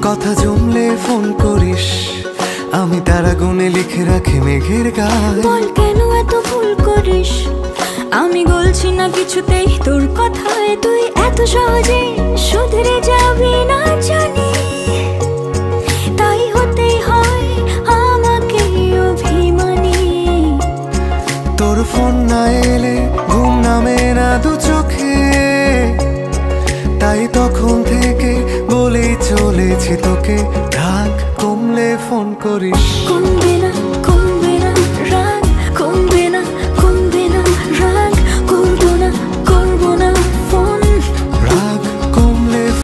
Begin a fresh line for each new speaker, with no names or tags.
কথা জমলে ফোন করিস, আমি তারা গুনে লিখে রাখি মেঘের গায়ে।
বল কেন এত ভুল করিস, আমি বলছি না কিছুতেই তোর কথায় তুই এত সহজে শুধরে যাবি না জানি, তাই হতেই হয় আমাকে অভিমানী।
তোর ফোন না এলে ঘুম নামে না দু চোখে, তাই তখন থেকে বলেই চলেছি তোকে, রাগ কমলে ফোন করিস।
কমবে না